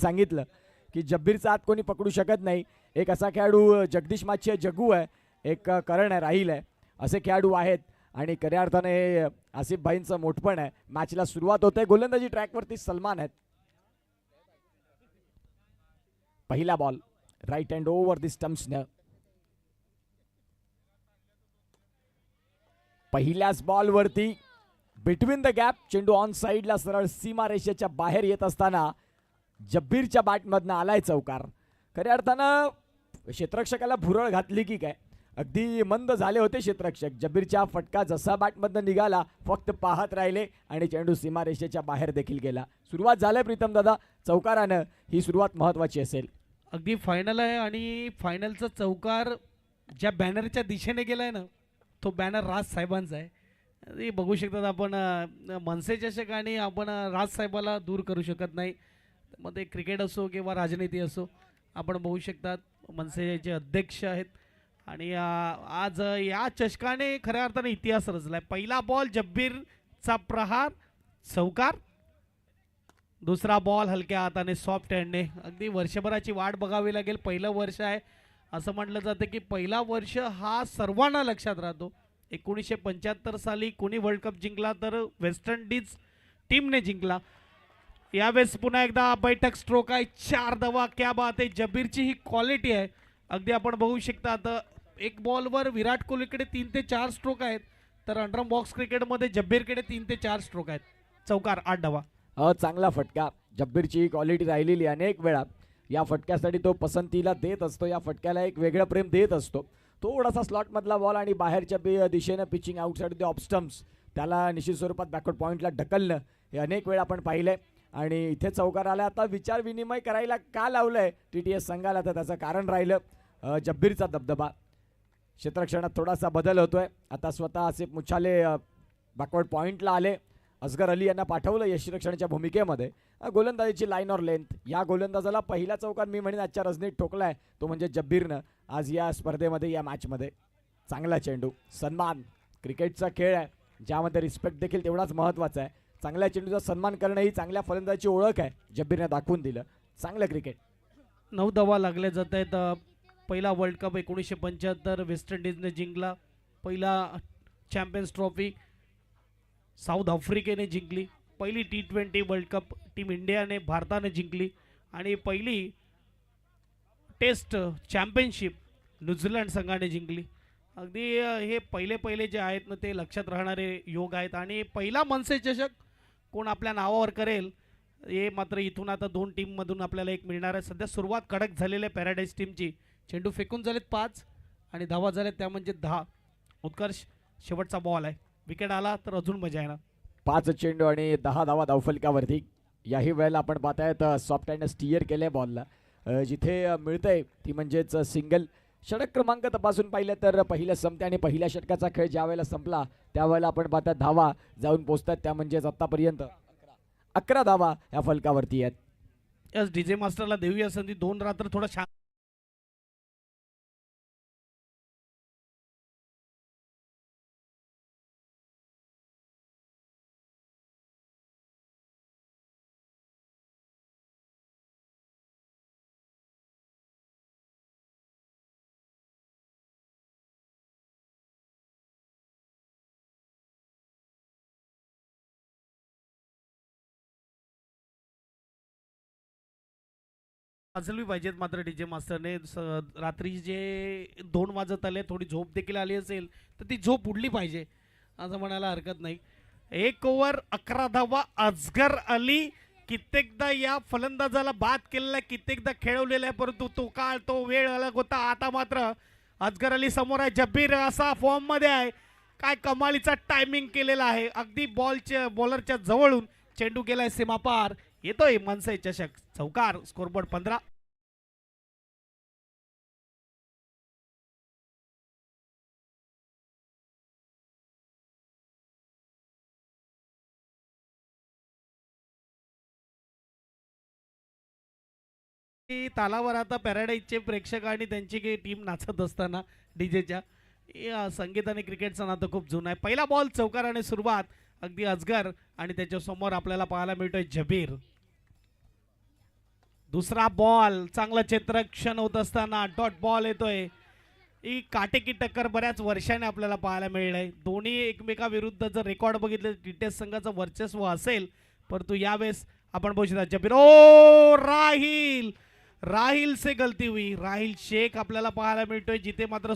सांगितलं की जब्बीरचा हात कोणी पकडू शकत नाही. एक असा खेळाडू जगदीश माची जग्गू आहे, एक करण आहे, राहील आहे, असे खेळाडू आहेत आणि खऱ्या अर्थाने हे आसिफ भाईंचं मोठपण आहे. मॅचला सुरुवात होते. गोलंदाजी ट्रॅकवरती सलमान आहेत. पहिला ball right hand over the स्टम्प्सनं. पहिल्याच बॉलवरती बिटवीन द गॅप चेंडू ऑन साईडला सरळ सीमा रेषेच्या बाहेर येत असताना जब्बीरच्या बॅटमधनं आलाय चौकार. खऱ्या अर्थानं क्षेत्ररक्षकाला भुरळ घातली की काय, अगदी मंद झाले होते क्षेत्ररक्षक. जब्बीरच्या फटका जसा बॅटमधनं निघाला फक्त पाहत राहिले आणि चेंडू सीमा रेषेच्या बाहेर देखील गेला. सुरुवात झाली प्रीतम दादा चौकारानं, ही सुरुवात महत्वाची असेल. अगदी फायनल आहे आणि फायनलचा चौकार ज्या बॅनरच्या दिशेने गेलाय ना, तो बॅनर राज साहेबांचा आहे. हे बघू शकतात आपण. मनसे चषक आणि आपण राज साहेबाला दूर करू शकत नाही. मग ते क्रिकेट असो किंवा राजनीती असो, आपण बघू शकतात मनसेचे अध्यक्ष आहेत. आणि आज या चषकाने खऱ्या अर्थाने इतिहास रचलाय. पहिला बॉल जब्बीरचा प्रहार चौकार, दुसरा बॉल हलक्या हाताने सॉफ्ट हँडने. अगदी वर्षभराची वाट बघावी लागेल. पहिलं वर्ष आहे असं म्हटलं जातं की पहिला वर्ष हा सर्वांना लक्षात राहतो. 1975 साली कोणी वर्ल्ड कप जिंकला तर वेस्ट इंडिज टीमने जिंकला. यावेळेस पुन्हा एकदा बैठक स्ट्रोक आहे, 4 धावा. क्या बात आहे, जब्बीरची ही क्वालिटी आहे. अगदी आपण बघू शकता आता एक बॉलवर विराट कोहलीकडे 3 ते 4 स्ट्रोक आहेत, तर अंडर बॉक्स क्रिकेटमध्ये जब्बीरकडे 3 ते 4 स्ट्रोक आहेत. चौकार 8 धावा. चांगला फटका. जब्बीरची क्वालिटी राहिलेली अनेक वेळा. या फटक्यासाठी तो पसंतीला देत असतो, या फटक्याला एक वेगळं प्रेम देत असतो. थोडासा स्लॉटमधला बॉल आणि बाहेरच्या दिशेनं pitching outside the of stumps, त्याला निश्चित स्वरूपात बॅकवर्ड पॉईंटला ढकलणं हे अनेक वेळा आपण पाहिलंय. आणि इथे चौकार आला. आता विचार विनिमय करायला का लावलंय TTS संघाला, तर त्याचं कारण राहिलं जब्बीरचा दबदबा. क्षेत्ररक्षणात थोडासा बदल होतोय. आता स्वतः आसिफ मुछाले बॅकवर्ड पॉईंटला आले. असगर अली यांना पाठवलं यष्टीरक्षणाच्या भूमिकेमध्ये. गोलंदाजीची लाईन ऑर लेंथ, या गोलंदाजाला पहिला चौकार मी म्हणेन आजच्या रजनीत ठोकलाय तो म्हणजे जब्बीरनं आज या स्पर्धेमध्ये, या मॅचमध्ये. चांगला चेंडू. सन्मान, क्रिकेटचा खेळ आहे ज्यामध्ये रिस्पेक्ट देखील तेवढाच महत्त्वाचा आहे. चांगल्या चेंडूचा सन्मान करणं ही चांगल्या फलंदाजीची ओळख आहे. जब्बीरने दाखवून दिलं. चांगलं क्रिकेट. 9 धावा लागले जात आहेत. पहिला वर्ल्ड कप 1975 वेस्ट इंडिजने जिंकला. पहिला चॅम्पियन्स ट्रॉफी साऊथ आफ्रिकेने जिंकली. पहिली T20 वर्ल्ड कप टीम इंडियाने भारताने जिंकली. आणि पहिली टेस्ट चॅम्पियनशिप न्यूझीलंड संघाने जिंकली. अगदी हे पहिले जे आहेत ना ते लक्षात राहणारे योग आहेत. आणि पहिला मनसे चषक कोण आपल्या नावावर करेल हे मात्र इथून आता 2 टीममधून आपल्याला एक मिळणार आहे. सध्या सुरुवात कडक झालेली आहे पॅराडाईज टीमची. चेंडू फेकून झालेत 5 आणि धावा झाल्यात त्या म्हणजे 10. उत्कर्ष शेवटचा बॉल आहे, विकेट आला तर अजून मजा येणार. 5 चेंडू आणि 10 धावा धावफलकावरती. याही वेळेला आपण पाहतायत सॉफ्ट हँड स्टीअर केले बॉलला. जिथे मिळतंय ती म्हणजेच सिंगल. षटक क्रमांक तपासून पाहिलं तर पहिलं संपते आणि पहिल्या षटकाचा खेळ ज्या वेळेला संपला त्यावेळेला आपण पाहतात धावा जाऊन पोहोचतात, त्या म्हणजेच आतापर्यंत 11 धावा या फलकावरती आहेत. यस, डीजे मास्टरला देऊया संधी. 2 रात्र थोडा शांत. वाजवली पाहिजेत मात्र डीजे मास्टरने. रात्री जे 2 वाजत आले, थोडी झोप देखील आली असेल तर ती झोप उडली पाहिजे असं म्हणायला हरकत नाही. 1 ओव्हर 11 धावा. असगर अली कित्येकदा या फलंदाजाला बाद केलेला, कित्येकदा खेळवलेला आहे, परंतु तो काळ तो वेळ अलग होता. आता मात्र असगर अली समोर आहे. जब्बीर असा फॉर्म मध्ये आहे, काय कमालीचा टायमिंग केलेला आहे. अगदी बॉलरच्या जवळून चेंडू गेलाय सीमापार. येतोय मनसे चषक. चौकार. स्कोरबोर्ड 15. तालावर आता पॅराडाईजचे प्रेक्षक आणि त्यांची टीम नाचत असताना डीजेच्या संगीत आणि क्रिकेटचं नातं खूप जुनं आहे. पहिला बॉल चौकाराने सुरुवात. अगदी असगर आणि त्याच्या समोर आपल्याला पाहायला मिळतोय जबीर. दुसरा बॉल, चांगलं क्षेत्ररक्षण होत असताना डॉट बॉल येतोय. ही काटेकी टक्कर बऱ्याच वर्षाने आपल्याला पाहायला मिळलंय. दोन्ही एकमेकाविरुद्ध जर रेकॉर्ड बघितलं टीटीएस संघाचं वर्चस्व असेल, परंतु यावेळेस आपण बघू शकता जबीर ओ राहिल, राहिल से गलती हुई. राहिल शेख आपल्याला पाहायला मिळतोय जिथे मात्र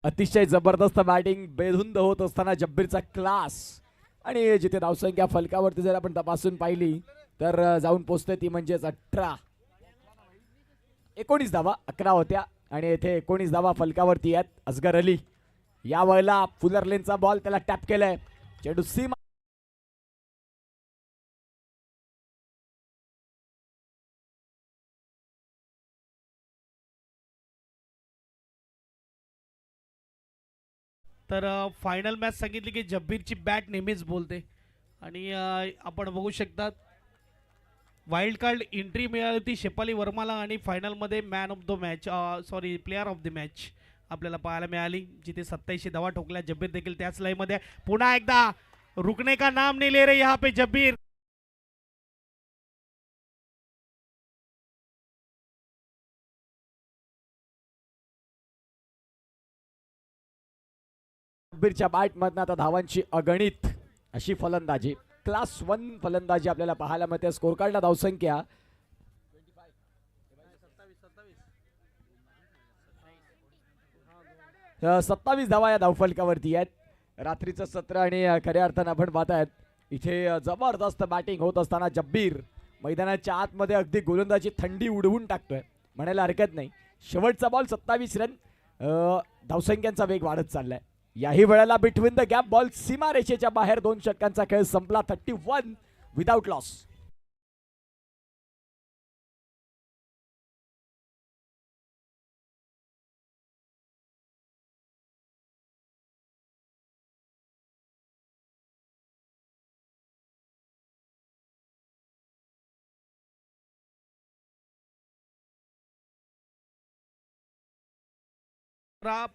अतिशय जबरदस्त बॅटिंग बेधुंद होत असताना जब्बीरचा क्लास. आणि जिथे धावसंख्या फलकावरती जर आपण तपासून पाहिली तर जाऊन पोचते ती म्हणजेच 19 धावा 11 होत्या आणि येथे 19 धावा फलकावरती आहेत. असगर अली या वेळेला फुलर लेनचा बॉल त्याला टॅप केलाय. चेंडू सीमा तर फायनल मॅच सांगितली की जब्बीरची बॅट नेहमीच बोलते. आणि आपण बघू शकतात वाईल्ड कार्ड एंट्री मिळाली होती शेफाली वर्माला आणि फायनलमध्ये man of the match sorry player of the match आपल्याला पाहायला मिळाली, जिथे 87 धावा ठोकल्या. जब्बीर देखील त्याच लयमध्ये. पुन्हा एकदा रुकने का नाम नहीं ले रहे यहाँ पे जब्बीर. जब्बीरच्या बॅटमधनं आता धावांची अगणित अशी फलंदाजी, क्लास 1 फलंदाजी आपल्याला पाहायला मिळते. स्कोर कार्डला धावसंख्या 27 धावा या धावफलकावरती आहेत. रात्रीचं सत्र आणि खऱ्या अर्थानं आपण पाहतायत इथे जबरदस्त बॅटिंग होत असताना जब्बीर मैदानाच्या आतमध्ये अगदी गोलंदाजी थंडी उडवून टाकतोय म्हणायला हरकत नाही. शेवटचा बॉल 27 रन. धावसंख्यांचा वेग वाढत चाललाय. याही वेळेला बिटवीन द गॅप बॉल सीमारेषेच्या बाहेर 2 षटकांचा खेळ संपला. 31 विदाउट लॉस.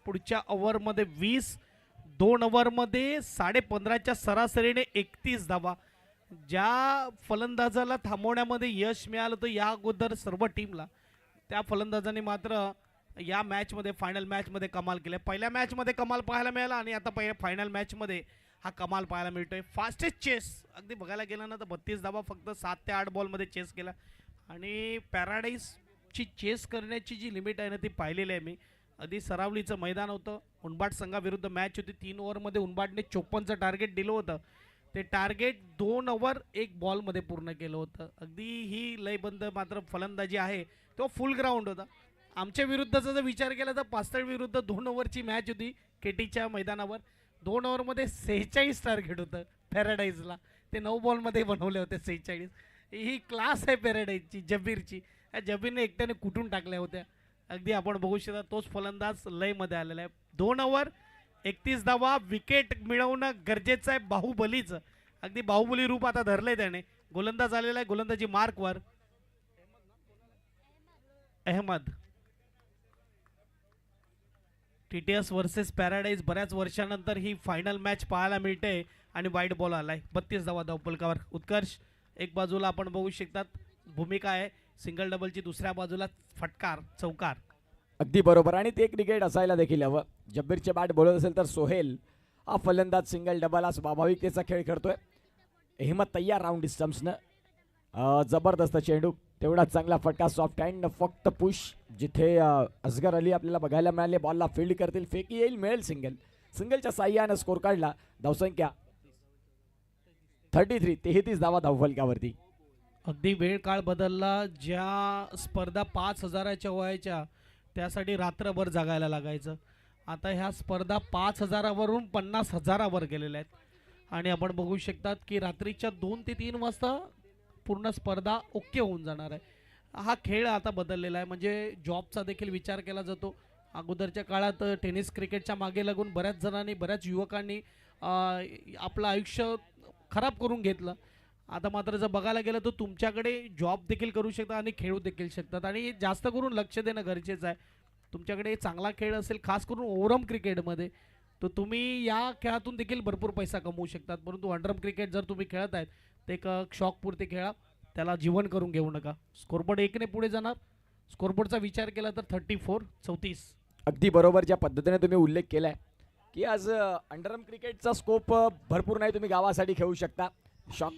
पुढच्या ओव्हरमध्ये 20, 2 ओव्हरमध्ये 15.5च्या सरासरीने 31 धावा. ज्या फलंदाजाला थांबवण्यामध्ये यश मिळालं होतं या अगोदर सर्व टीमला, त्या फलंदाजाने मात्र या मॅचमध्ये फायनल मॅचमध्ये कमाल केली. पहिल्या मॅचमध्ये कमाल पाहायला मिळाला आणि आता फायनल मॅचमध्ये हा कमाल पाहायला मिळतोय. फास्टेस्ट चेस अगदी बघायला गेलं ना तर 32 धावा फक्त 7 ते 8 बॉलमध्ये चेस केला. आणि पॅराडाईजची चेस करण्याची जी लिमिट आहे ना ती पाहिलेली आहे मी. अगदी सरावलीचं मैदान होतं. उनबाड संघाविरुद्ध मॅच होती. 3 ओव्हरमध्ये उनबाडने 54चं टार्गेट दिलं होतं. ते टार्गेट 2 ओव्हर 1 बॉलमध्ये पूर्ण केलं होतं. अगदी ही लयबंद मात्र फलंदाजी आहे. तो फुल ग्राउंड होता. आमच्या विरुद्धचा जर विचार केला तर पास्तळ विरुद्ध 2 ओव्हरची मॅच होती केटीच्या मैदानावर. 2 ओव्हरमध्ये 46 टार्गेट होतं पॅराडाईजला. ते 9 बॉलमध्ये बनवले होते 46. ही क्लास आहे पॅराडाईजची जब्बीरची. या जब्बीरने एकट्याने कुठून टाकल्या होत्या. अगदी आपण बघू शकता तोच फलंदाज लयमध्ये आलेला आहे. 2 ओव्हर 31 धावा. विकेट मिळवणं गरजेचं आहे बाहुबलीचं. अगदी बाहुबली रूप आता धरलंय त्याने. गोलंदाज आलेला आहे गोलंदाजी मार्कवर. अहमद. टीटीएस वर्सेस पॅराडाईज बऱ्याच वर्षानंतर ही फायनल मॅच पाहायला मिळते आणि वाईट बॉल आलाय. 32 धावा धावफलकावर. उत्कर्ष एक बाजूला आपण बघू शकतात भूमिका आहे सिंगल डबलची, दुसऱ्या बाजूला फटकार चौकार. अगदी बरोबर. आणि ते क्रिकेट असायला देखील हवं. जब्बीरचे बॅट बोलत असेल तर सोहेल हा फलंदाज सिंगल डबल हा स्वाभाविकतेचा खेळ खेळतोय. अहमद तय्यार राऊंड स्टम्प्सनं. जबरदस्त चेंडू, तेवढा चांगला फटका सॉफ्ट हँड. फक्त पुश जिथे असगर अली आपल्याला बघायला मिळाले. बॉलला फील्ड करतील, फेकी येईल, मिळेल सिंगल. सिंगलच्या साह्यानं स्कोर काढला. धावसंख्या 33 धावा धावफलकावरती. अगदी वेळ काळ बदलला. ज्या स्पर्धा 5,000च्या व्हायच्या त्यासाठी रात्रभर जागायला लागायचं. आता ह्या स्पर्धा 5,000वरून 50,000वर गेलेल्या आहेत. आणि आपण बघू शकतात की रात्रीच्या 2 ते 3 वाजता पूर्ण स्पर्धा ओके होऊन जाणार आहे. हा खेळ आता बदललेला आहे. म्हणजे जॉबचा देखील विचार केला जातो. अगोदरच्या काळात टेनिस क्रिकेटच्या मागे लागून बऱ्याच जणांनी बऱ्याच युवकांनी आपलं आयुष्य खराब करून घेतलं. आता मात्र जर बघायला गेलं तर तुमच्याकडे जॉब देखील करू शकता आणि खेळू देखील शकतात आणि जास्त करून लक्ष देणं गरजेचं आहे. तुमच्याकडे चांगला खेळ असेल खास करून ओव्हरआर्म क्रिकेटमध्ये तर तुम्ही या खेळातून देखील भरपूर पैसा कमवू शकतात. परंतु अंडरआर्म क्रिकेट जर तुम्ही खेळत आहेत ते एक शॉकपुरते खेळा, त्याला जीवन करून घेऊ नका. स्कोरबोर्ड 1ने पुढे जाणार. स्कोरबोर्डचा विचार केला तर 34. अगदी बरोबर ज्या पद्धतीने तुम्ही उल्लेख केलाय की आज अंडरआर्म क्रिकेटचा स्कोप भरपूर नाही, तुम्ही गावासाठी खेळू शकता. शॉक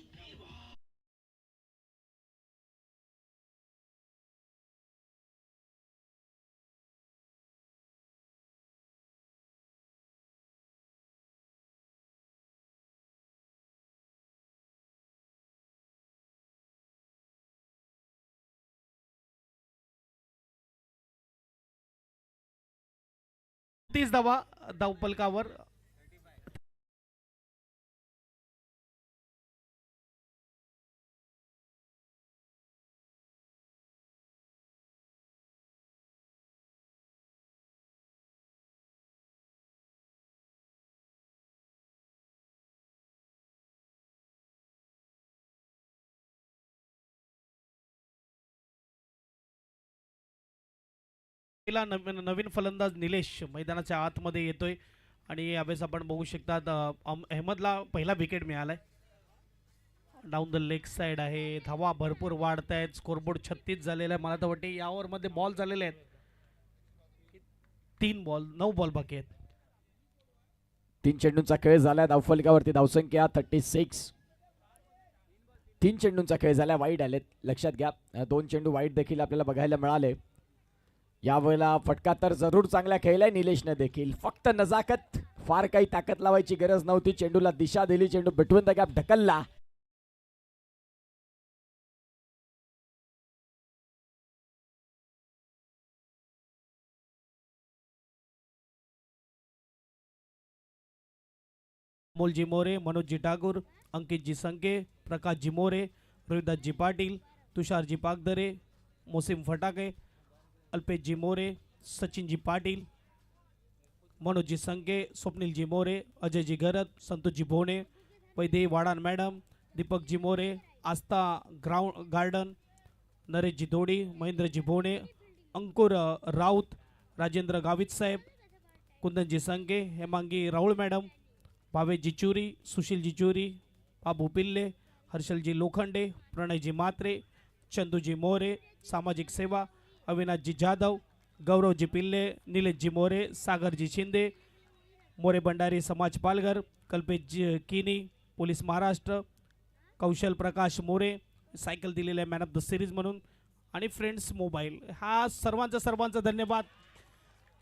धावा धावपलकावर. नवीन फलंदाज निलेश मैदानाच्या आतमध्ये येतोय आणि यावेळेस आपण बघू शकता अहमदला पहिला विकेट मिळालाय. डाऊन द लेग साइड आहे. धावा भरपूर वाढत आहेत. स्कोरबोर्ड 36 झालेला आहे. मला तर वाटते या ओव्हरमध्ये बॉल झालेले आहेत 9 बॉल बाकी आहेत. 3 चेंडूंचा खेळ झाला. धावफलकावरती धावसंख्या 36. 3 चेंडूंचा खेळ झाला. वाईड आलेत, लक्षात घ्या. 2 चेंडू वाईड देखील आपल्याला बघायला मिळाले. यावेळेला फटका तर जरूर चांगला खेळलाय निलेशने देखील. फक्त नजाकत, फार काही ताकद लावायची गरज नव्हती. चेंडूला दिशा दिली, चेंडू बिटवीन द गॅप ढकलला. अमोलजी मोरे, मनोजजी ठाकूर, अंकितजी संके, प्रकाशजी मोरे, रोहिदासजी पाटील, तुषारजी पागदरे, मोसिम फटाके, अल्पेशजी मोरे, सचिनजी पाटील, मनोजजी संके, स्वप्नीलजी मोरे, अजयजी घरत, संतोषजी भोणे, वैदेही वाडान मॅडम, दीपकजी मोरे, आस्था गार्डन, नरेशजी दोडी, महेंद्रजी भोणे, अंकुर राऊत, राजेंद्र गावित साहेब, कुंदनजी संके, हेमांगी राहुल मॅडम, भावेशजी चुरी, सुशीलजी चुरी, बाबू पिल्ले, हर्षलजी लोखंडे, प्रणयजी मात्रे, चंदूजी मोरे, सामाजिक सेवा, अविनाशजी जाधव, गौरवजी पिल्ले, निलेशजी मोरे, सागरजी शिंदे, मोरे भंडारी समाज पालघर, कल्पेशजी किनी, पोलीस महाराष्ट्र, कौशल प्रकाश मोरे, सायकल दिलेले मॅन ऑफ द सिरीज म्हणून, आणि फ्रेंड्स मोबाईल. हा सर्वांचा धन्यवाद.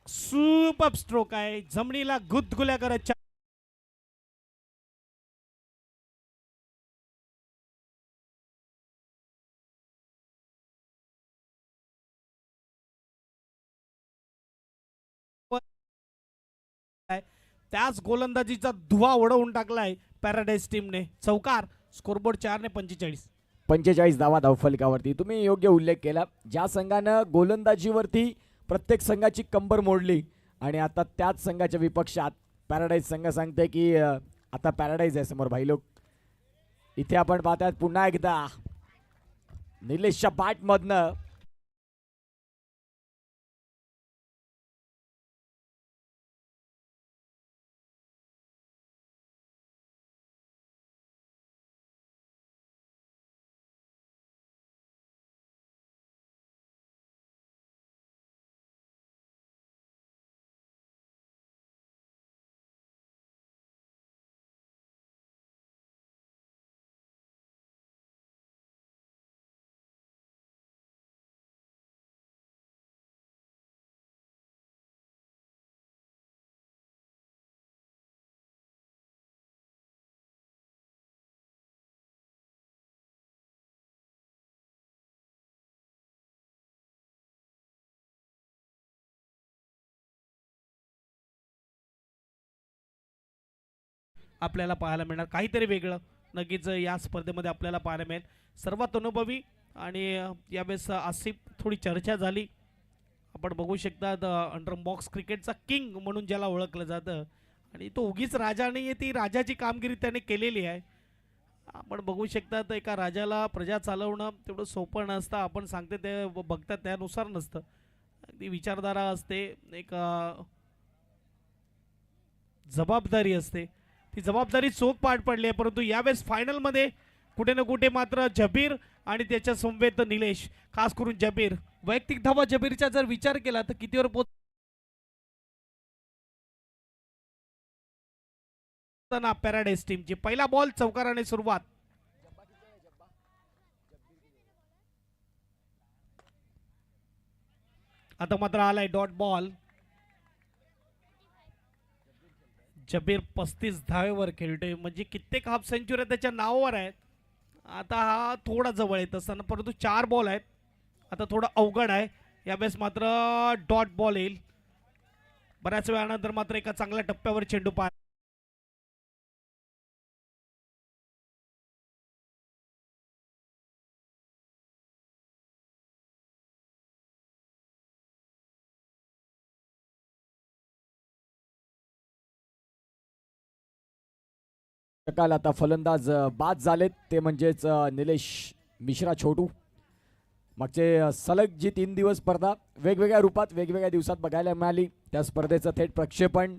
सुपर स्ट्रोक आहे. जमिनीला गुदगुल्या करत त्याच गोलंदाजीचा धुवा उडवून टाकलाय पॅराडाईज टीमने. चौकार. स्कोरबोर्ड 4 ने 45. 45 धावा धावफलकावरती. तुम्ही योग्य उल्लेख केला. ज्या संघानं गोलंदाजीवरती प्रत्येक संघाची कंबर मोडली आणि आता त्याच संघाच्या विपक्षात पॅराडाईज संघ सांगते की आता पॅराडाईज आहे समोर भाई लोक. इथे आपण पाहतात पुन्हा एकदा निलेशच्या बॅटमधनं आपल्याला पाहायला मिळणार काहीतरी वेगळं नक्कीच या स्पर्धेमध्ये आपल्याला पाहायला मिळेल. सर्वात अनुभवी आणि यावेळेस आसिफ थोडी चर्चा झाली आपण बघू शकता अंडर बॉक्स क्रिकेटचा किंग म्हणून ज्याला ओळखलं जातं आणि तो उगीच राजा नाही आहे, ती राजाची कामगिरी त्याने केलेली आहे. आपण बघू शकता एका राजाला प्रजा चालवणं तेवढं सोपं नसतं. आपण सांगते ते बघतात त्यानुसार नसतं. अगदी विचारधारा असते, एक जबाबदारी असते. ती जबाबदारी चोख पार पडली आहे, परंतु यावेळेस फायनलमध्ये कुठे ना कुठे मात्र जबीर आणि त्याच्या समवेत निलेश, खास करून जबीर. वैयक्तिक धावा जबीरचा जर विचार केला तर कितीवर पोहोचताना पॅराडाईज टीमची पहिला बॉल चौकाराने सुरुवात. आता मात्र आलाय डॉट बॉल. जबीर 35 धावेवर खेळतोय, म्हणजे कित्येक हाफ सेंचुरी त्याच्या नावावर आहेत. आता हा थोडा जवळ येत असताना, परंतु 4 बॉल आहेत. आता थोडं अवघड आहे. यावेळेस मात्र डॉट बॉल येईल. बऱ्याच वेळानंतर मात्र एका चांगल्या टप्प्यावर चेंडू पार. काल आता फलंदाज बाद झालेत, ते म्हणजेच निलेश मिश्रा छोटू. मागचे सलग जी 3 दिवस स्पर्धा वेगवेगळ्या रूपात वेगवेगळ्या दिवसात बघायला मिळाली, त्या स्पर्धेचं थेट प्रक्षेपण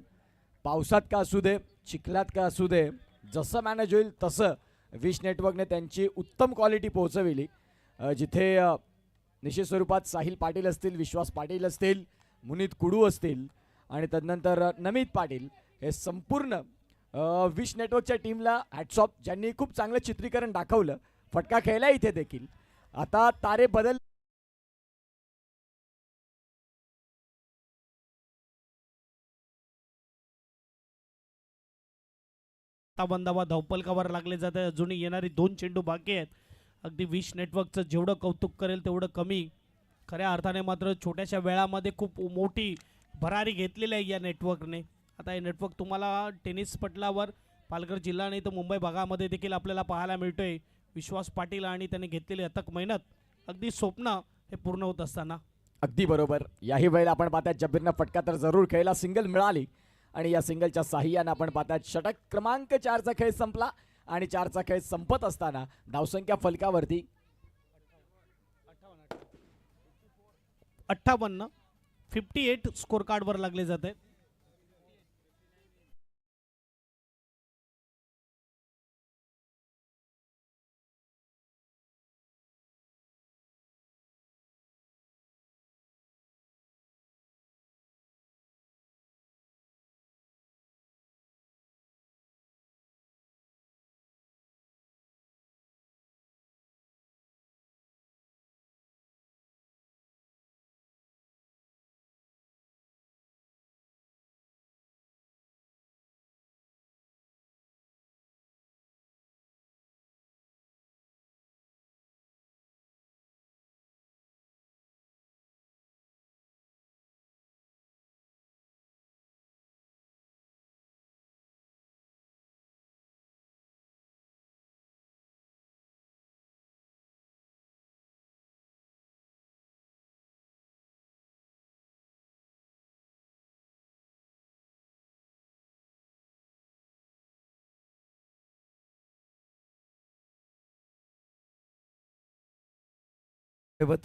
पावसात का असू दे, चिखलात का असू दे, जसं मॅनेज होईल तसं विश नेटवर्कने त्यांची उत्तम क्वालिटी पोहोचविली. जिथे निश्चित स्वरूपात साहिल पाटील असतील, विश्वास पाटील असतील, मुनीत कुडू असतील आणि तदनंतर नमित पाटील, हे संपूर्ण विश नेटवर्कच्या टीमला हॅट्स ऑफ, ज्यांनी खूप चांगलं चित्रीकरण दाखवलं. फटका खेळला इथे देखील. आता तारे बदल बंदावा धावपलकावर लागले जात आहे. अजूनही येणारी 2 चेंडू बाकी आहेत. अगदी विश नेटवर्कचं जेवढं कौतुक करेल तेवढं कमी. खऱ्या अर्थाने मात्र छोट्याशा वेळामध्ये खूप मोठी भरारी घेतलेली आहे या नेटवर्कने. आता हे नेटवर्क तुम्हाला टेनिस पटलावर पालघर जिल्हा नाही तर मुंबई भागामध्ये देखील आपल्याला पाहायला मिळतोय. विश्वास पाटील आणि त्याने घेतलेली अथक मेहनत, अगदी स्वप्न हे पूर्ण होत असताना. अगदी बरोबर. याही वेळेला आपण पाहतात जबीरनं फटका तर जरूर खेळला, सिंगल मिळाली आणि या सिंगलच्या साह्यानं आपण पाहतात षटक क्रमांक 4चा खेळ संपला आणि 4चा खेळ संपत असताना धावसंख्या फलकावरती 58 स्कोर कार्डवर लागले जाते.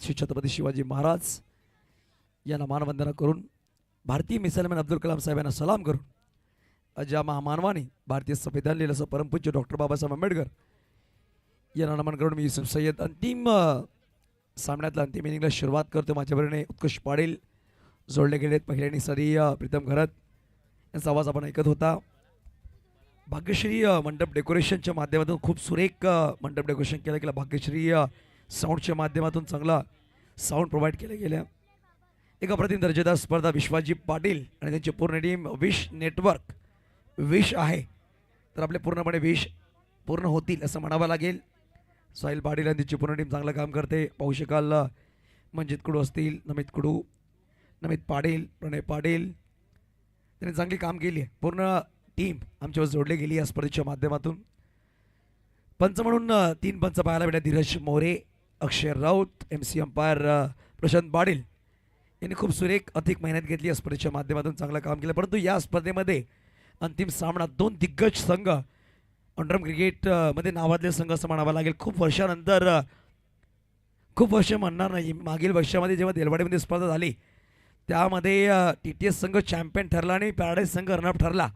श्री छत्रपती शिवाजी महाराज यांना मानवंदना करून, भारतीय मिसाईलमॅन अब्दुल कलाम साहेब यांना सलाम करून, ज्या महामानवाने भारतीय संविधान लिहिलं असं परमपूज्य डॉक्टर बाबासाहेब आंबेडकर यांना नमन करून मी युसुफ सय्यद अंतिम सामन्यातल्या अंतिम इनिंगला सुरुवात करतो. माझ्याबरोबर उत्कृष्ट पाटील जोडले गेलेत. पहिल्याने सरी प्रीतम घरत यांचा आवाज आपण ऐकत होता. भाग्यश्री मंडप डेकोरेशनच्या माध्यमातून खूप सुरेख मंडप डेकोरेशन केलं गेलं. भाग्यश्री साऊंडच्या माध्यमातून चांगला साऊंड प्रोव्हाइड केले गेल्या. एक अप्रतिम दर्जेदार स्पर्धा. विश्वाजी पाटील आणि त्यांची पूर्ण टीम विश नेटवर्क विश आहे तर आपले पूर्णपणे विश पूर्ण होतील असं म्हणावं लागेल. साहिल पाटील आणि त्यांची पूर्ण टीम चांगलं काम करते. पाहू शकाल मंजित कुडू असतील, नमित कुडू, नमित पाटील, प्रणय पाटील, त्यांनी चांगली काम केली आहे. पूर्ण टीम आमच्यावर जोडली गेली या स्पर्धेच्या माध्यमातून. पंच म्हणून 3 पंच पाहायला भेटले. धीरज मोरे, अक्षय राऊत, MC अंपायर प्रशांत पाटील यांनी खूप सुरेख अधिक मेहनत घेतली या स्पर्धेच्या माध्यमातून चांगलं काम केलं. परंतु या स्पर्धेमध्ये अंतिम सामना दोन दिग्गज संघ अंडरम क्रिकेट मध्ये नावाजले संघ असं म्हणावं लागेल. खूप वर्षानंतर खूप वर्ष म्हणणार नाही, मागील वर्षामध्ये जेव्हा देलवाडीमध्ये स्पर्धा झाली त्यामध्ये TTS संघ चॅम्पियन ठरला आणि पॅराडाईज संघ रनअप ठरला.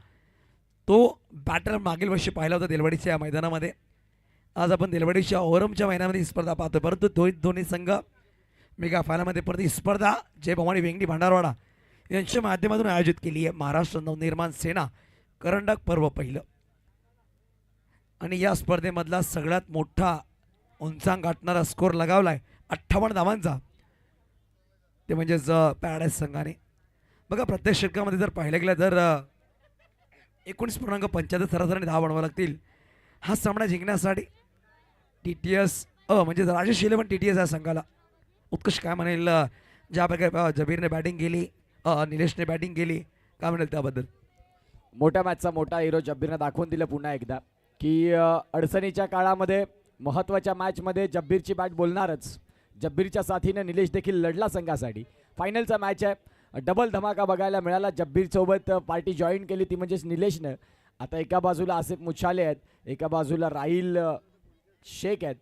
तो बॅटल मागील वर्षी पाहिला होता देलवाडीच्या या मैदानामध्ये. आज आपण देलवाडीच्या ओरमच्या मैदानामध्ये ही स्पर्धा पाहतो. परंतु दोन्ही संघ मेगा फायनलमध्ये परत ही स्पर्धा जय भवानी वेंगडी भांडारवाडा यांच्या माध्यमातून आयोजित केली आहे. महाराष्ट्र नवनिर्माण सेना करंडक पर्व पहिलं. आणि या स्पर्धेमधला सगळ्यात मोठा उंचांक गाठणारा स्कोर लगावलाय 58 धावांचा, ते म्हणजेच पॅराडाईज संघाने. बघा प्रत्येक षटकामध्ये जर पाहिलं गेलं तर 19.75 सरासरी धावा बनवाव्या लागतील हा सामना जिंकण्यासाठी. TTS म्हणजे राजेश 11 TTS या संघाला उत्कृष्ट काय म्हणेल ज्या प्रकारे जबीरने बॅटिंग केली, निलेशने बॅटिंग केली, काय म्हणेल त्याबद्दल? मोठ्या मॅचचा मोठा हिरो जब्बीरनं दाखवून दिलं पुन्हा एकदा की अडचणीच्या काळामध्ये महत्त्वाच्या मॅचमध्ये जब्बीरची बॅट बोलणारच. जब्बीरच्या साथीने निलेश देखील लढला संघासाठी. फायनलचा मॅच आहे, डबल धमाका बघायला मिळाला. जब्बीरसोबत पार्टी जॉईन केली ती म्हणजेच निलेशनं. आता एका बाजूला आसिफ मुच्छाले आहेत, एका बाजूला राहील शेख आहेत.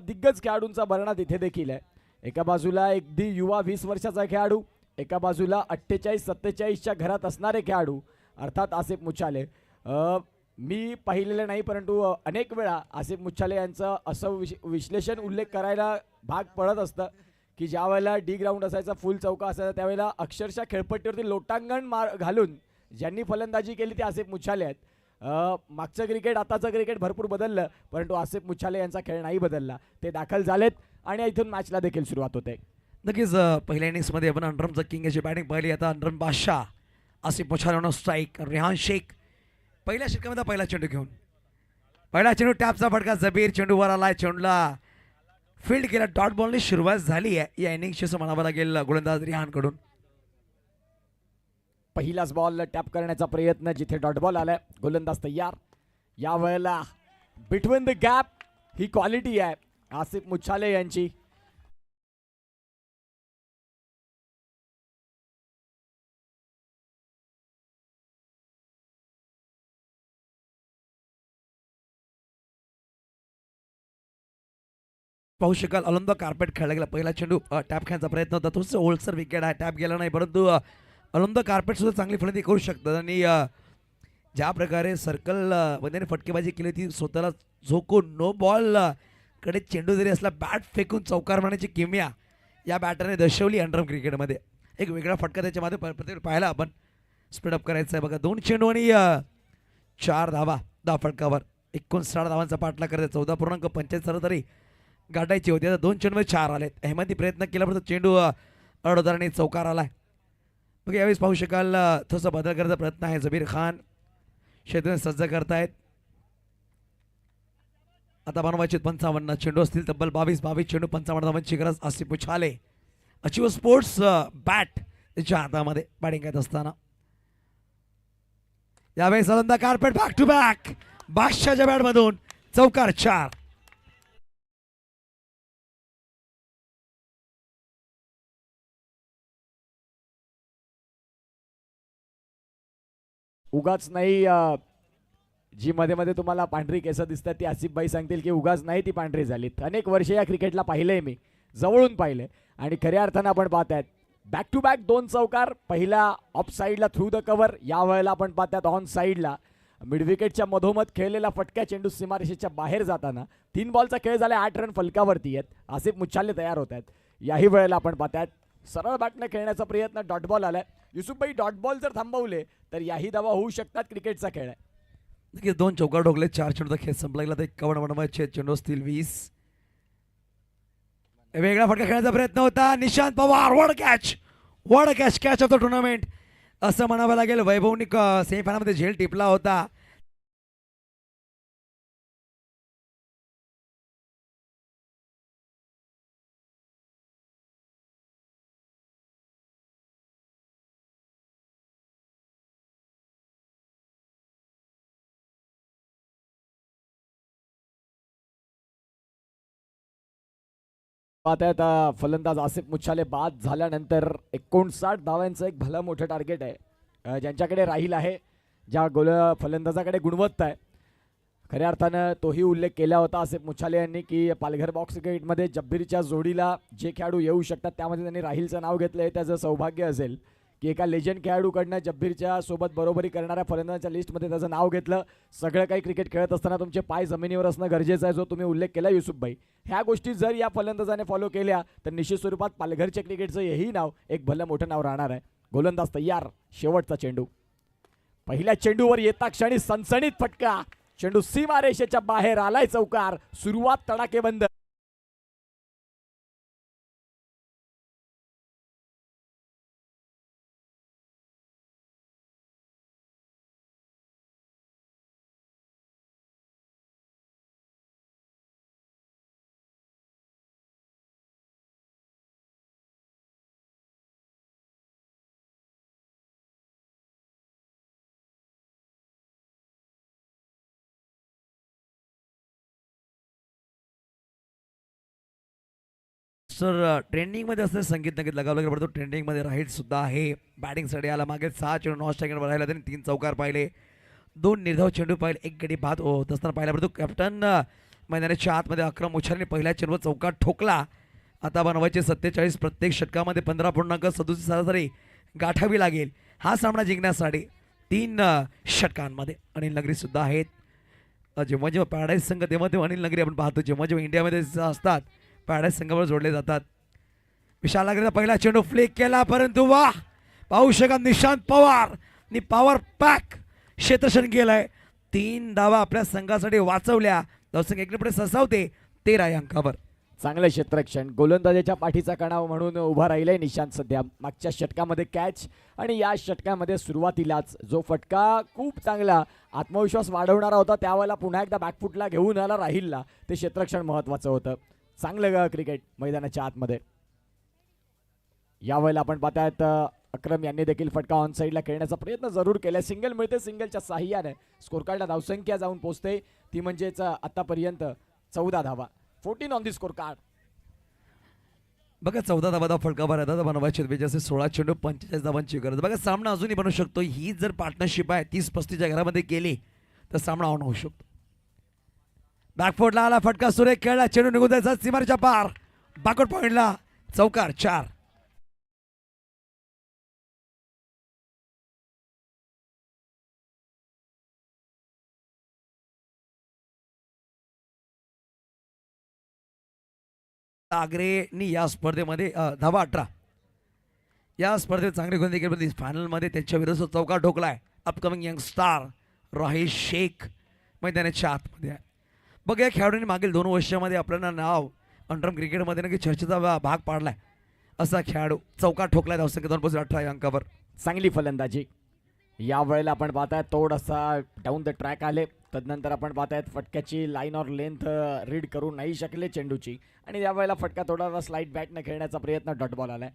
दिग्गज खेळाडूंचा भरणा तिथे देखील आहे. एका बाजूला अगदी युवा 20 वर्षाचा खेळाडू, एका बाजूला 48-47च्या घरात असणारे खेळाडू अर्थात आसिफ मुच्छाले. मी पाहिलेलं नाही परंतु अनेक वेळा आसिफ मुच्छाले यांचं असं विश्लेषण उल्लेख करायला भाग पडत असतं की ज्या वेळेला डी ग्राउंड असायचा, फुल चौका असायचा, त्यावेळेला अक्षरशः खेळपट्टीवरती लोटांगण घालून ज्यांनी फलंदाजी केली ते आसिफ मुच्छाले आहेत. मागचं क्रिकेट आताचं क्रिकेट भरपूर बदललं परंतु आसिफ मुच्छाले यांचा खेळ नाही बदलला. ते दाखल झालेत आणि इथून मॅचला देखील सुरुवात होते. नक्कीच पहिल्या इनिंग्समध्ये आपण अंडरमचं किंग याची बॅटिंग पाहिली. आता अंडरम बादशाह, आसिफ मुच्छाले स्ट्राईक, रेहान शेख पहिल्या षटकामध्ये पहिला चेंडू घेऊन, पहिला चेंडू टॅपचा फटका, जबीर चेंडूवर आलाय, चेंडूला फील्ड केला. डॉट बॉलने सुरुवात झाली आहे या इनिंगची असं म्हणावं लागेल गोलंदाज रेहानकडून. पहिलाच बॉल टॅप करण्याचा प्रयत्न, जिथे डॉट बॉल आलाय, गोलंदाज तयार. या वेळेला between the gap he quality आहे आसिफ मुच्छाले यांची. पाहू शकाल अलंद कार्पेट खेळला गेला. पहिला चेंडू टॅप खेळण्याचा प्रयत्न होता, तोच ओल्डसर विकेट आहे, टॅप गेला नाही. परंतु अलंद कार्पेट सुद्धा चांगली फलंदाजी करू शकतात. आणि ज्या प्रकारे सर्कल मध्ये फटकेबाजी केली ती स्वतःला झोकून नो बॉल कडे चेंडू जरी असला बॅट फेकून चौकार मारण्याची किमया या बॅटरने दर्शवली अंडरम क्रिकेटमध्ये. एक वेगळा फटका त्याच्यामध्ये प्रत्येक पाहायला आपण. स्पीडअप करायचं आहे बघा. 2 चेंडू आणि 4 धावा 10 फटकावर 59 धावांचा पाठला करते. 14.45 सरासरी गाठायची होती. आता 2 चेंडूमध्ये 4 आलेत. अहमदी प्रयत्न केला परंतु चेंडू अडोदाराने चौकार आलाय. मग यावेळेस पाहू शकाल थोडासा बदल करायचा प्रयत्न आहे. जबीर खान शेतून सज्ज करतायत. आता बनवायचे 55 चेंडू असतील, तब्बल 22 चेंडू 55 धावांची गरज. आसिफ मुच्छाले अचिव स्पोर्ट्स बॅट त्याच्या हातामध्ये बॅटिंग करत असताना यावेळेस अलंदा कार्पेट बॅक टू बॅक बादशाहच्या बॅटमधून चौकार 4. उगाच नाही जी मध्ये मध्ये तुम्हाला पांढरी केस दिसतात ती आसिफबाई सांगतील की उगाच नाही ती पांढरी झालीत. अनेक वर्षे या क्रिकेटला पाहिलंय मी, जवळून पाहिलंय आणि खऱ्या अर्थानं आपण पाहतायत बॅक टू बॅक 2 चौकार. पहिला ऑफ साईडला थ्रू द कव्हर, या वेळेला आपण पाहतायत ऑन साईडला मिडविकेटच्या मधोमध खेळलेला फटक्या चेंडू सीमारेषेच्या बाहेर जाताना. 3 बॉलचा खेळ झाला, 8 रन फलकावरती आहेत. आसिफ मुच्छाले तयार होत आहेत. याही वेळेला आपण पाहतायत सरळ बॅटने खेळण्याचा प्रयत्न, डॉट बॉल आलाय. युसुफभाई डॉट बॉल जर थांबवले तर याही धावा होऊ शकतात. क्रिकेटचा खेळ आहे. नक्कीच 2 चौकार ठोकले, 4 चेंडूचा खेळ संपला गेला. तर 51 बनवायचे चेंडू असतील 20. वेगळा फटका खेळण्याचा प्रयत्न होता. निशांत पवार वड कॅच ऑफ द टुर्नामेंट असं म्हणावं लागेल. वैभवनी सेमीफायनलमध्ये झेल टिपला होता. आता फलंदाज आसिफ मुच्छाले बाद झाल्यानंतर 59 धावांचं एक भलं मोठं टार्गेट आहे ज्यांच्याकडे राहील आहे, ज्या फलंदाजाकडे गुणवत्ता आहे. खऱ्या अर्थानं तोही उल्लेख केला होता आसिफ मुच्छाले यांनी की पालघर बॉक्स क्रिकेटमध्ये जब्बीरच्या जोडीला जे खेळाडू येऊ शकतात त्यामध्ये त्यांनी राहीलचं नाव घेतलं आहे. त्याचं सौभाग्य असेल की एका लेजंड खेळाडूकडनं जब्बीरच्या सोबत बरोबरी करणाऱ्या फलंदाजाच्या लिस्टमध्ये त्याचं नाव घेतलं. सगळं काही क्रिकेट खेळत असताना तुमचे पाय जमिनीवर असणं गरजेचं आहे, जो तुम्ही उल्लेख केला युसुफभाई. ह्या गोष्टी जर या फलंदाजाने फॉलो केल्या तर निश्चित स्वरूपात पालघरच्या क्रिकेटचं हेही नाव एक भलं मोठं नाव राहणार आहे. गोलंदाज तयार, शेवटचा चेंडू. पहिल्या चेंडूवर येता क्षणी सनसणीत फटका, चेंडू सीमारेषेच्या बाहेर आलाय, चौकार. सुरुवात तडाखेबंद. सर ट्रेंडिंगमध्ये असं संगीत नगीत लगावलं पडतो. ट्रेंडिंगमध्ये राहील सुद्धा आहे. बॅटिंगसाठी आला, मागे 6 चेंडू नॉन स्ट्रायकवर राहिला, त्यांनी 3 चौकार पाहिले, 2 निर्धाव चेंडू पाहिले, 1 गडी बाद होत असताना पाहायला पडतो. कॅप्टन मैदानाच्या आतमध्ये अक्रम मुच्छालीने पहिल्या चेंडूवर चौकार ठोकला. आता बनवायचे 47, प्रत्येक षटकामध्ये 15.67 सरासरी गाठावी लागेल हा सामना जिंकण्यासाठी 3 षटकांमध्ये. अनिल नगरी सुद्धा आहेत. जेव्हा जेव्हा पॅराडाईज संघ तेव्हा तेव्हा अनिल नगरी आपण पाहतो, जेव्हा जेव्हा इंडियामध्ये असतात पॅराडाईज संघावर जोडले जातात. विशाल नगरीचा पहिला चेंडू फ्लिक केला, परंतु वाह, पाहू शका निशांत पवार नि पॉवर पॅक क्षेत्ररक्षण केलंय. 3 धावा आपल्या संघासाठी वाचवल्या. धावसंख्या एकने पुढे सरसावते 13 या अंकावर. चांगलं क्षेत्ररक्षण. गोलंदाजाच्या पाठीचा कणाव म्हणून उभा राहिलाय निशांत सध्या. मागच्या षटकामध्ये कॅच आणि या षटकामध्ये सुरुवातीलाच जो फटका खूप चांगला आत्मविश्वास वाढवणारा होता, त्यावेळेला पुन्हा एकदा बॅकफुटला घेऊन आला राहिलला. ते क्षेत्ररक्षण महत्वाचं होतं. चांगलं क्रिकेट मैदानाच्या आतमध्ये. यावेळेला आपण पाहतायत अक्रम यांनी देखील फटका ऑन साईडला खेळण्याचा प्रयत्न जरूर केला. सिंगल मिळते, सिंगलच्या साह्याने स्कोर कार्डला धावसंख्या जाऊन पोहोचते, ती म्हणजेच आतापर्यंत 14 धावा, 14 ऑन दी स्कोर कार्ड. बघा 14 धावा फटका भरतात बनवायचे बेजाचे 16 चेंडू 45 धावांची गरज. बघा सामना अजूनही बनू शकतो. ही जर पार्टनरशिप आहे 30-35च्या घरामध्ये केली तर सामना ऑन होऊ शकतो. बॅकफुटला आला फटका, सुरेख खेळला, चेंडू निघून जायचा सीमारेच्या पार, बॅकआउट पॉइंटला चौकार 4. आग्रेनी या स्पर्धेमध्ये धावा 18. या स्पर्धेत चांगली गोलंदाजी केली. फायनलमध्ये त्यांच्या विरुद्ध चौकार ठोकलाय अपकमिंग यंग स्टार राहिल शेख मैदानाच्या आतमध्ये आहे. बघ या खेळाडूंनी मागील 2 वर्षामध्ये आपल्याला नाव अंडरम क्रिकेटमध्ये नक्की चर्चेचा भाग पाडलाय. असा खेळाडू चौकार ठोकलाय धावसंख्या 2.18 या अंकावर. चांगली फलंदाजी. या वेळेला आपण पाहतायत थोडासा डाऊन द ट्रॅक आले, तदनंतर आपण पाहतायत फटक्याची लाईन और लेंथ रीड करू नाही शकले चेंडूची, आणि यावेळेला फटका थोडासा स्लाइड बॅटने खेळण्याचा प्रयत्न, डॉट बॉल आलाय.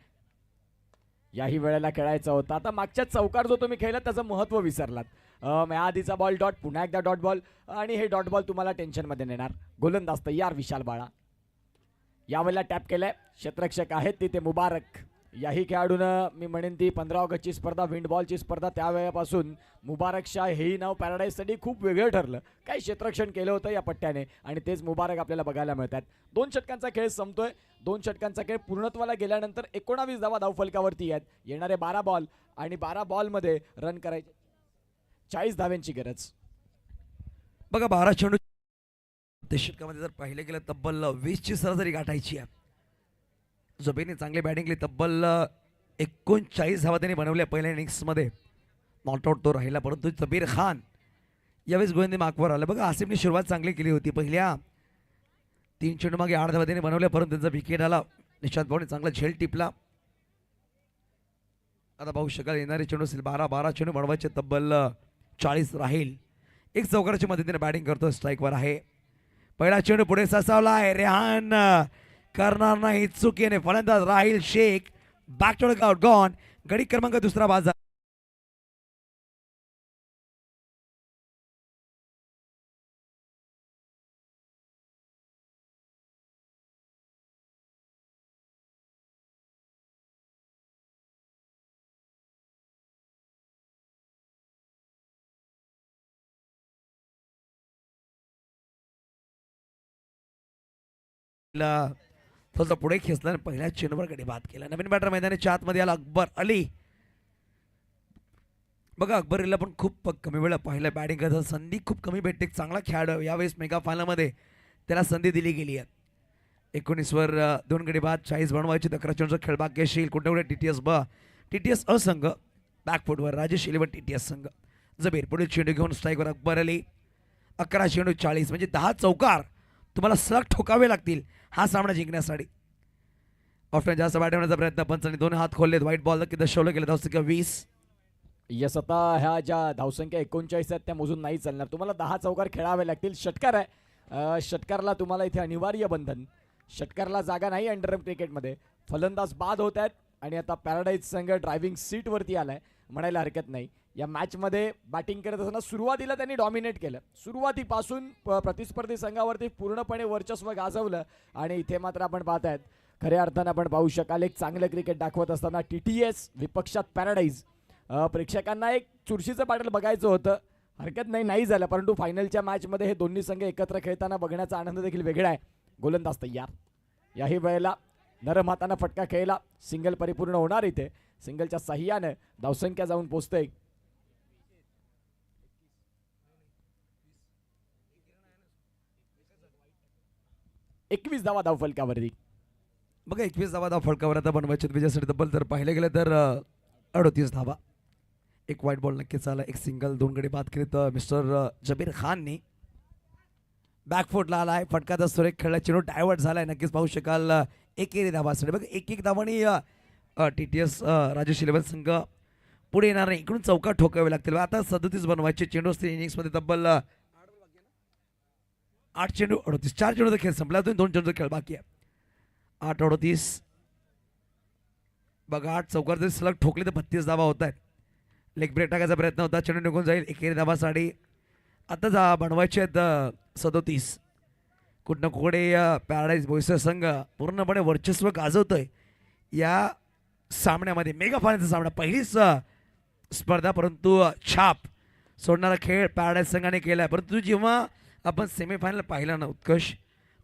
याही वेळेला खेळायचा होता. आता मागच्या चौकार जो तुम्ही खेळलात त्याचं महत्त्व विसरलात. आधीचा बॉल डॉट, पुन्हा एकदा डॉट बॉल, आणि हे डॉट बॉल तुम्हाला टेन्शनमध्ये नेणार. गोलंदाज तयार विशाल बाळा. यावेळेला टॅप केलंय, क्षेत्ररक्षक आहेत तिथे मुबारक. याही खेळाडूनं मी म्हणेन ती 15 ऑगस्टची स्पर्धा, विंड बॉलची स्पर्धा, त्यावेळेपासून मुबारक शाह हेही नाव पॅराडाईजसाठी खूप वेगळं ठरलं. काही क्षेत्ररक्षण केलं होतं या पट्ट्याने, आणि तेच मुबारक आपल्याला बघायला मिळतात. 2 षटकांचा खेळ संपतोय. 2 षटकांचा खेळ पूर्णत्वाला गेल्यानंतर 19 धावा धावफलकावरती आहेत. येणारे 12 बॉल, आणि 12 बॉलमध्ये रन करायचे 40 धाव्यांची गरज. बघा 12 चेंडू षटकामध्ये जर पाहिले गेलं तब्बल 20ची सरासरी गाठायची आहे. जबीरने चांगली बॅटिंग केली. तब्बल 39 धावा त्यांनी बनवल्या पहिल्या इनिंग्समध्ये. नॉट आउट तो राहिला, परंतु जबीर खान यावेळेस गोविंद मार्कवर आला. बघा आसिफने सुरुवात चांगली केली होती. पहिल्या 3 चेंडू मागे 8 धावा त्यांनी बनवल्या, परंतु त्यांचा विकेट आला. निशांत पवारने चांगला झेल टिपला. आता पाहू शकाल येणारे चेंडू असेल 12 चेंडू बनवायचे, तब्बल 40 राहील. एक चौकाराच्या मदतीने बॅटिंग करतो, स्ट्राईकवर आहे. पहिला चेंडू पुढे ससावला आहे. रेहान करणार नाही चुकीने. फलंदाज Rahil Shaikh back to out gone. गडी क्रमांक 2 बाजा. थोडंसं पुढे खेचला आणि पहिल्या चेंडूवर गडी बाद केला. नवीन बॅटर मैदानाच्या आतमध्ये आला अकबर अली. बघा अकबर अलीला पण खूप कमी वेळा पाहिलं बॅटिंग करत, संधी खूप कमी भेटते. चांगला खेळाडू यावेळेस मेगा फायनलमध्ये त्याला संधी दिली गेली आहे. 19वर 2 गडी बाद 40 बनवायची. 11 चेंडूचा खेळ बाकी असेल. कुठे टीटीएस असंघ बॅकफुटवर राजेश 11 टीटीएस संघ. जबीर पुढील चेंडू घेऊन स्ट्राईकवर अकबर अली. 11 चेंडू 40 म्हणजे 10 चौकार तुम्हाला सलग ठोकावे लागतील हा सामना जिंकण्यासाठी. ऑफलाईन जास्त बॅट होण्याचा प्रयत्न, पंचांनी 2 हात खोललेत. व्हाईट बॉल नक्की दर्शवलं गेलं. धावसंख्या 20. यस, आता ह्या ज्या धावसंख्या 39 आहेत त्या मोजून नाही चालणार. तुम्हाला 10 चौकार खेळावे लागतील. षटकार आहे, षटकारला तुम्हाला इथे अनिवार्य बंधन. षटकारला जागा नाही अंडरम क्रिकेटमध्ये. फलंदाज बाद होत आहेत आणि आता पॅराडाईज संघ ड्रायव्हिंग सीटवरती आलाय म्हणायला हरकत नाही. या मॅचमध्ये बॅटिंग करत असताना सुरुवातीला त्यांनी डॉमिनेट केलं. सुरुवातीपासून प्रतिस्पर्धी संघावरती पूर्णपणे वर्चस्व गाजवलं आणि इथे मात्र आपण पाहत आहेत खऱ्या अर्थानं आपण पाहू शकाल एक चांगलं क्रिकेट दाखवत असताना TTS विपक्षात पॅराडाईज. प्रेक्षकांना एक चुरशीचं पाटील बघायचं होतं, हरकत नाही झालं, परंतु फायनलच्या मॅचमध्ये हे दोन्ही संघ एकत्र खेळताना बघण्याचा आनंद देखील वेगळा आहे. गोलंदाज तयार. याही वेळेला नरम हाताने फटका खेळला. सिंगल परिपूर्ण होणार इथे. सिंगलच्या साह्यानं धावसंख्या जाऊन पोहोचते 21 धावा धावफलकावरती. बघा 21 धावा फळकावर आता बनवायचे विजयासाठी तब्बल जर पाहिले गेलं तर 38 धावा. एक व्हाईट बॉल नक्कीच आला. एक सिंगल 2 गडी बाद केले तर मिस्टर जबीर खाननी. बॅकफुटला आलाय. फटकाचा सुरेख खेळला. चेंडू डायव्हर्ट झालाय. नक्कीच पाहू शकाल 1 धावा असते. बघा 1 धावांनी TTS राजेश 11 संघ पुढे येणार नाही. इकडून चौका ठोकावे लागतील. आता 37 बनवायचे. चेंडू असते इनिंग्समध्ये तब्बल 8 चेंडू 38. 4 चेंडूचा खेळ संपला. 2 चेंडूचा खेळ बाकी आहे. 8-38. बघा 8 चौकार जरी सलग ठोकले तर 32 धावा होत आहेत. लेग ब्रेक टाकायचा प्रयत्न होता. चेंडू निघून जाईल. 1 धावासाठी आता बनवायचे आहेत 37. कुठं कुठे पॅराडाईज बॉईसचा संघ पूर्णपणे वर्चस्व गाजवतोय या सामन्यामध्ये. मेगा फायनलचा सामना, पहिलीच स्पर्धा, परंतु छाप सोडणारा खेळ पॅराडाईज संघाने केला आहे. परंतु जेव्हा आपण सेमीफायनल पाहिला ना उत्कर्ष,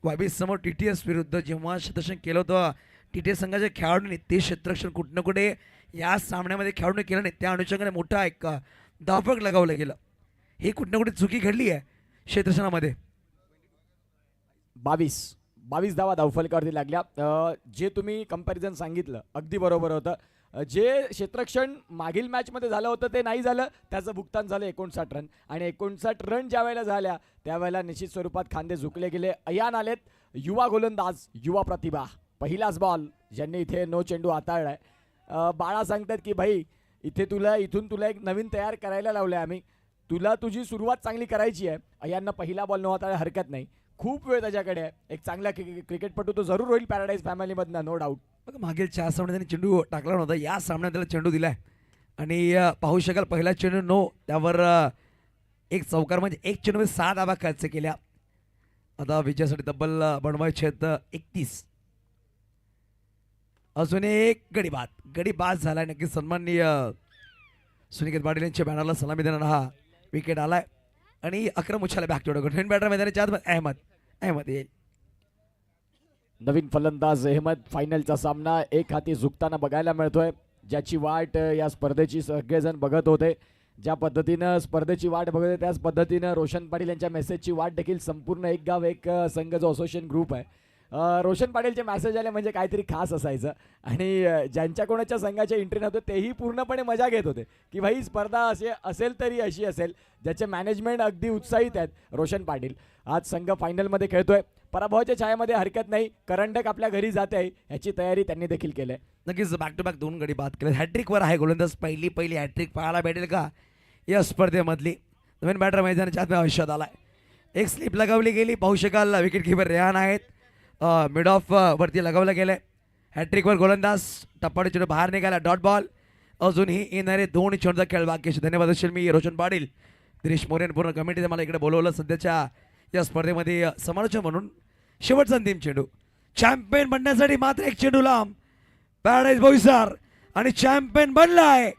वाबी समोर TTS विरुद्ध जेव्हा शतरक्षण केलं होतं TTS संघाच्या खेळाडूंनी, ते क्षेत्ररक्षण कुठं कुठे या सामन्यामध्ये खेळाडूने केलं नाही. त्या अनुषंगाने मोठा एक धावफलक लगावलं गेलं. ही कुठं कुठे चुकी घडली आहे क्षेत्ररक्षणामध्ये. 22 धावा धावफलकावरती लागल्या. जे तुम्ही कंपॅरिझन सांगितलं अगदी बरोबर होतं. जे क्षेत्ररक्षण मागील मॅचमध्ये झालं होतं ते नाही झालं, त्याचं भुगतान झालं 59 रन. आणि 59 रन ज्या वेळेला झाल्या त्यावेळेला निश्चित स्वरूपात खांदे झुकले गेले. अयान आलेत, युवा गोलंदाज, युवा प्रतिभा. पहिलाच बॉल ज्यांनी इथे नो चेंडू हाताळलाय. बाळा सांगतात की भाई इथून तुला एक नवीन तयार करायला लावलंय आम्ही, तुला तुझी सुरुवात चांगली करायची आहे. अय्यांना पहिला बॉल न हाताळायला हरकत नाही. खूप वेळ त्याच्याकडे आहे. एक चांगला क्रिकेटपटू तो जरूर होईल पॅराडाईज फॅमिलीमधनं, नो डाऊट. बघा मागील 4 सामन्यात त्यांनी चेंडू टाकला नव्हता. या सामन्यात त्याला चेंडू दिलाय आणि पाहू शकाल पहिला चेंडू नो, त्यावर एक चौकार म्हणजे 1 चेंडूमध्ये 6 धावा खर्च केल्या. आता विजयासाठी तब्बल बनवायचे आहेत 31. अजून एक गडी बाद झालाय. नक्कीच सन्माननीय सुनिकेत पाटील यांच्या बॅनरला सलामी देणारा हा विकेट आलाय. आणि अक्रम उछाला बॅक नवीन बॅटर मैदानाच्या आत अहमद येईल. नवीन फलंदाज अहमद. फायनलचा सामना एक हाती झुकताना बघायला मिळतोय, ज्याची वाट या स्पर्धेची सगळेजण बघत होते. ज्या पद्धतीनं स्पर्धेची वाट बघत होते त्याच पद्धतीनं रोशन पाटील यांच्या मेसेजची वाट देखील संपूर्ण एक गाव एक संघ जो असोसिएशन ग्रुप आहे, रोशन पाटीलचे मेसेज आले म्हणजे काहीतरी खास असायचं. आणि ज्यांच्या कोणाच्या संघाच्या एंट्री नव्हते तेही पूर्णपणे मजा घेत होते की भाई स्पर्धा असेल तरी अशी असेल. ज्याचे मॅनेजमेंट अगदी उत्साहित आहेत. रोशन पाटील आज संघ फायनलमध्ये खेळतोय. पराभवाच्या छायामध्ये हरकत नाही, करंडक आपल्या घरी जाते आहे याची तयारी त्यांनी देखील केली आहे. नक्कीच बॅक टू बॅक 2 गडी बाद केले. हॅट्रिकवर आहे गोलंदाज. पहिली हॅट्रिक पाहायला भेटेल का या स्पर्धेमधली. नवीन बॅटर मैदानाच्या आत आयुष्यात आलाय. एक स्लिप लगावली गेली. पाहू शकाल विकेट किपर रेहान आहेत. मिड ऑफ वरती लगावलं गेलंय. हॅट्रिकवर गोलंदाज. टप्पाडू चेंडू बाहेर निघाला. Dot ball. अजूनही येणारे 2 चेंडूचा खेळ बाकी आहे. धन्यवाद असेल मी रोशन पाटील, दिनेश मोरे पूर्ण कमिटीने मला इकडे बोलवलं सध्याच्या या स्पर्धेमध्ये समालोचन म्हणून. शेवटचा अंतिम चेंडू चॅम्पियन बनण्यासाठी मात्र 1 चेंडू लांब. पॅराडाईज बोईसर आणि चॅम्पियन बनलाय